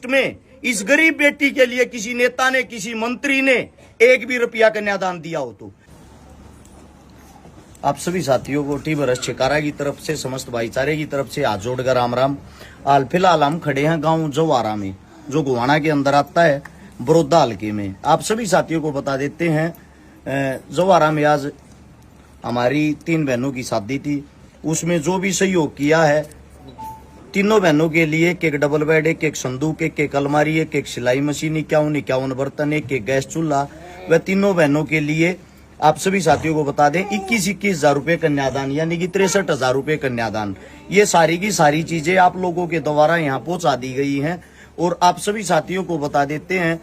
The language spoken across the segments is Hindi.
में इस गरीब बेटी के लिए किसी नेता ने, किसी मंत्री ने एक भी रुपया कन्यादान दिया हो तो आप सभी साथियों को टी बरस छिकारा की तरफ से, समस्त भाईचारे की तरफ से हाथ जोड़कर राम राम। हाल फिलहाल हम खड़े हैं गांव जवारा में, जो गोवाना के अंदर आता है, बड़ौदा हल्के में। आप सभी साथियों को बता देते हैं, जवारा में आज हमारी 3 बहनों की शादी थी। उसमें जो भी सहयोग किया है, तीनों बहनों के लिए एक डबल बेड, एक संदूक, एक अलमारी, एक सिलाई मशीन, 51 बर्तन, एक गैस चूल्हा, वह तीनों बहनों के लिए आप सभी साथियों को बता दें 21 हजार रुपए कन्यादान, यानी कि 63,000 रुपए कन्यादान। ये सारी की सारी चीजें आप लोगों के द्वारा यहाँ पहुंचा दी गई हैं। और आप सभी साथियों को बता देते हैं,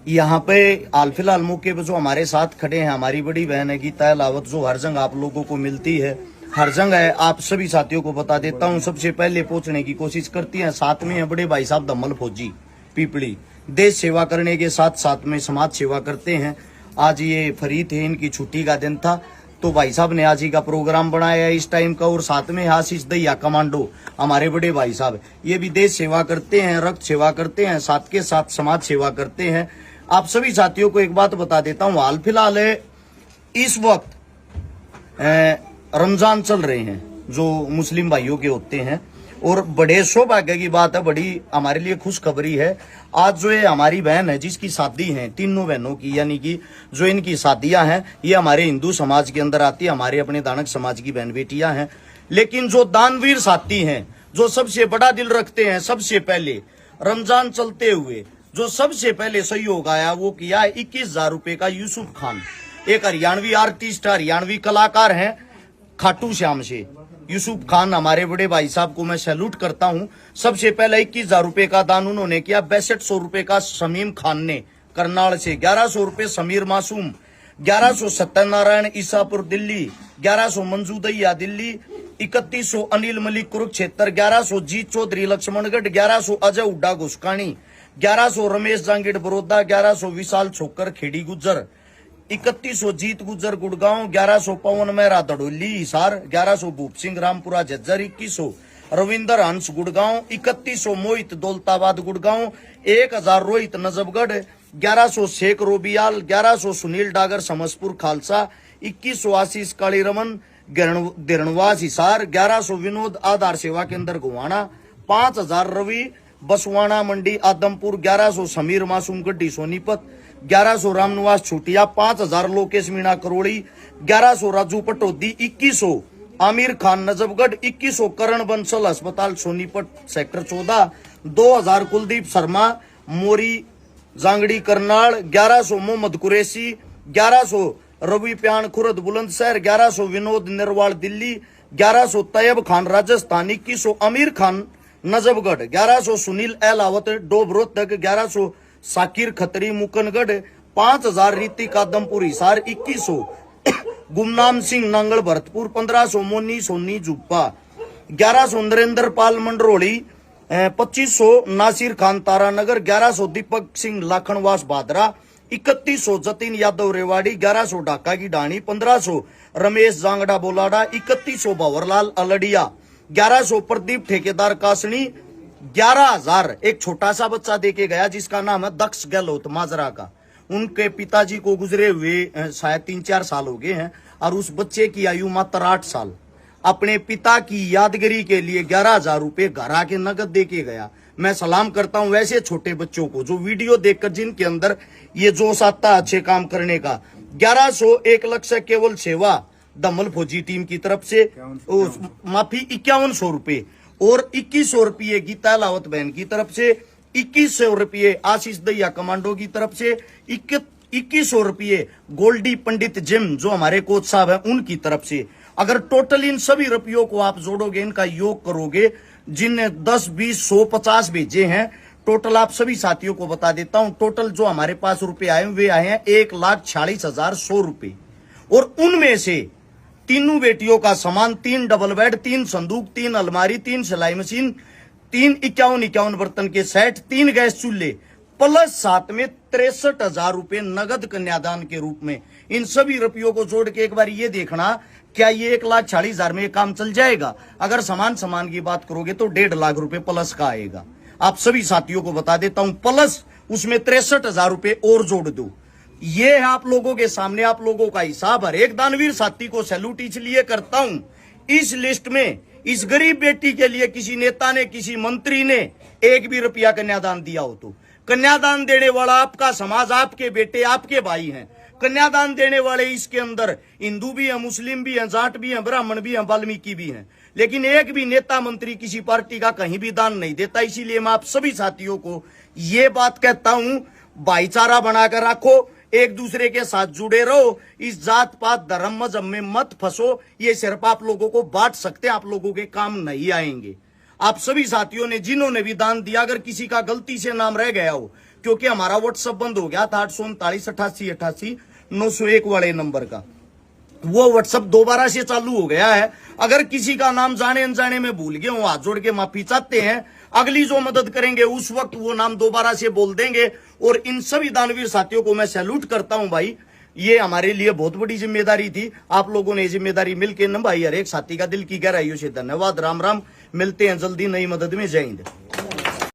यहाँ पे हाल फिलहाल मौके पर जो हमारे साथ खड़े हैं, हमारी बड़ी बहन है गीता लावत, जो हर जगह आप लोगों को मिलती है, हर जगह है। आप सभी साथियों को बता देता हूँ, सबसे पहले पहुंचने की कोशिश करती हैं। साथ में है बड़े भाई साहब धम्मल फौजी पीपली, देश सेवा करने के साथ साथ में समाज सेवा करते हैं। आज ये फ्री थे, इनकी छुट्टी का दिन था, तो भाई साहब ने आज ही का प्रोग्राम बनाया है इस टाइम का। और साथ में आशीष दैया कमांडो, हमारे बड़े भाई साहब, ये भी देश सेवा करते हैं, रक्त सेवा करते हैं, साथ के साथ समाज सेवा करते हैं। आप सभी साथियों को एक बात बता देता हूँ, हाल फिलहाल इस वक्त रमजान चल रहे हैं, जो मुस्लिम भाइयों के होते हैं। और बड़े सौभाग्य की बात है, बड़ी हमारे लिए खुशखबरी है। आज जो ये हमारी बहन है, जिसकी शादी है, तीनों बहनों की, यानी कि जो इनकी शादियां हैं, ये हमारे हिंदू समाज के अंदर आती है, हमारे अपने दानक समाज की बहन बेटियां हैं। लेकिन जो दानवीर साथी हैं, जो सबसे बड़ा दिल रखते हैं, सबसे पहले रमजान चलते हुए जो सबसे पहले सहयोग आया, वो किया 21,000 रुपए का यूसुफ खान, एक हरियाणवी आर्टिस्ट, हरियाणवी कलाकार हैं खाटू श्याम से। यूसुफ खान हमारे बड़े भाई साहब को मैं सैल्यूट करता हूं। सबसे पहले 21,000 रुपए का दान उन्होंने किया। 6200 रुपए का शमीम खान ने करनाल से, 1100 रुपए समीर मासूम, 1100 सत्यनारायण ईसापुर दिल्ली, 1100 मंजू दैया दिल्ली, 3100 अनिल मलिक कुरुक्षेत्र, 1100 जीत चौधरी लक्ष्मणगढ़, 1100 अजय उड्डा घुसकानी, 1100 रमेश जांगिड़ बड़ौदा, 1100 विशाल छोकर खेड़ी गुज्जर, 3100 जीत गुज्जर गुड़गांव, 1100 पवन मेहरा दड़ोली हिसार, 1100 भूप सिंह रामपुरा झज्जर, 2100 रविंदर हंस गुड़गांव, 3100 मोहित दौलताबाद गुड़गांव, 1000 रोहित नजबगढ़, 1100 शेख रोबियाल, 1100 सुनील डागर समसपुर खालसा, 2100 आशीष कालीरमन दिरणवास हिसार, 1100 विनोद आधार सेवा केंद्र गोवाना, 5000 रवि बसवाना मंडी आदमपुर, 1100 समीर मासूम गड्डी सोनीपत, 1100 रामनिवास छुटिया, 5000 लोकेश मीणा करोड़ी, 1100 राजू पटोदी, 2100 आमिर खान नजबगढ़, 2100 करण बंसल अस्पताल सोनीपत सेक्टर 14, 2000 कुलदीप शर्मा मोरी जांगड़ी करनाल, 1100 मोहम्मद कुरैशी, 1100 रवि प्यान खुरद बुलंदशहर, 1100 विनोद निर्वाल दिल्ली, 1100 तैयब खान राजस्थान, 2100 आमिर खान नजबगढ़, 1100 सुनील एलावत डोब रोहतक, 1100 साकिर खतरी मुकनगढ़, 5000 रीति कादमपुर हिसार, 2100 गुमनाम सिंह नांगल भरतपुर, 1500 मोनी सोनी जुप्पा, 1100 नरेंद्र पाल मंडरोली, 2500 नासिर खान तारानगर, 1100 दीपक सिंह लाखनवास भादरा, 3100 जतिन यादव रेवाड़ी, 1100 ढाका की डाणी, 1500 रमेश जांगड़ा बोलाडा, 3100 भंवरलाल अलडिया, 1100 प्रदीप ठेकेदार कासनी, 11,000 एक छोटा सा बच्चा देके गया जिसका नाम है दक्ष गहलोत माजरा का। उनके पिताजी को गुजरे हुए शायद 3-4 साल हो गए हैं, और उस बच्चे की आयु मात्र 8 साल। अपने पिता की यादगिरी के लिए 11,000 रुपए घर आके नगद देके गया। मैं सलाम करता हूं वैसे छोटे बच्चों को, जो वीडियो देखकर जिनके अंदर ये जोश आता है अच्छे काम करने का। 1100 1 लाख से केवल सेवा दमल फौजी टीम की तरफ से, माफी 5100 रुपए, और 2100 रुपये गीता लावत बहन की तरफ से, 2100 रुपये आशीष दैया कमांडो की तरफ से, 2100 रुपये गोल्डी पंडित जिम जो हमारे कोच साहब हैं उनकी तरफ से। अगर टोटल इन सभी रुपयों को आप जोड़ोगे, इनका योग करोगे, जिनने 10, 20, 100, 50 भेजे हैं, टोटल आप सभी साथियों को बता देता हूं, टोटल जो हमारे पास रुपए आए वे आए हैं 1,46,100 रुपए। और उनमें से तीनों बेटियों का सामान, 3 डबल बेड, 3 संदूक, 3 अलमारी, 3 सिलाई मशीन, 3 51 बर्तन के सेट, 3 गैस चूल्हे, प्लस साथ में 63,000 रुपए नगद कन्यादान के रूप में इन सभी रुपयों को जोड़ के एक बार ये देखना, क्या ये 1,40,000 में काम चल जाएगा? अगर समान की बात करोगे तो 1.5 लाख रुपए प्लस का आएगा। आप सभी साथियों को बता देता हूं, प्लस उसमें 63,000 रुपए और जोड़ दो। ये है आप लोगों के सामने, आप लोगों का हिसाब। हर एक दानवीर साथी को सैल्यूट इसलिए करता हूं, इस लिस्ट में इस गरीब बेटी के लिए किसी नेता ने, किसी मंत्री ने एक भी रुपया कन्यादान दिया हो तो कन्यादान देने वाला आपका समाज, आपके बेटे, आपके भाई हैं। कन्यादान देने वाले इसके अंदर हिंदू भी हैं, मुस्लिम भी हैं, जाट भी हैं, ब्राह्मण भी हैं, वाल्मीकि भी हैं, लेकिन एक भी नेता मंत्री किसी पार्टी का कहीं भी दान नहीं देता। इसीलिए मैं आप सभी साथियों को ये बात कहता हूं, भाईचारा बनाकर रखो, एक दूसरे के साथ जुड़े रहो, इस जात पात धर्म मजहब में मत फंसो। ये सिर्फ आप लोगों को बांट सकते हैं, आप लोगों के काम नहीं आएंगे। आप सभी साथियों ने जिन्होंने भी दान दिया, अगर किसी का गलती से नाम रह गया हो, क्योंकि हमारा व्हाट्सएप बंद हो गया था 839888901 वाले नंबर का, वो व्हाट्सएप दोबारा से चालू हो गया है। अगर किसी का नाम जाने अनजाने में भूल गए हो, हाथ जोड़ के माफी चाहते हैं। अगली जो मदद करेंगे उस वक्त वो नाम दोबारा से बोल देंगे। और इन सभी दानवीर साथियों को मैं सैल्यूट करता हूं भाई, ये हमारे लिए बहुत बड़ी जिम्मेदारी थी। आप लोगों ने जिम्मेदारी मिलकर निभाई। हर एक साथी का दिल की गहराइयों से धन्यवाद। राम राम, मिलते हैं जल्दी नई मदद में। जय हिंद।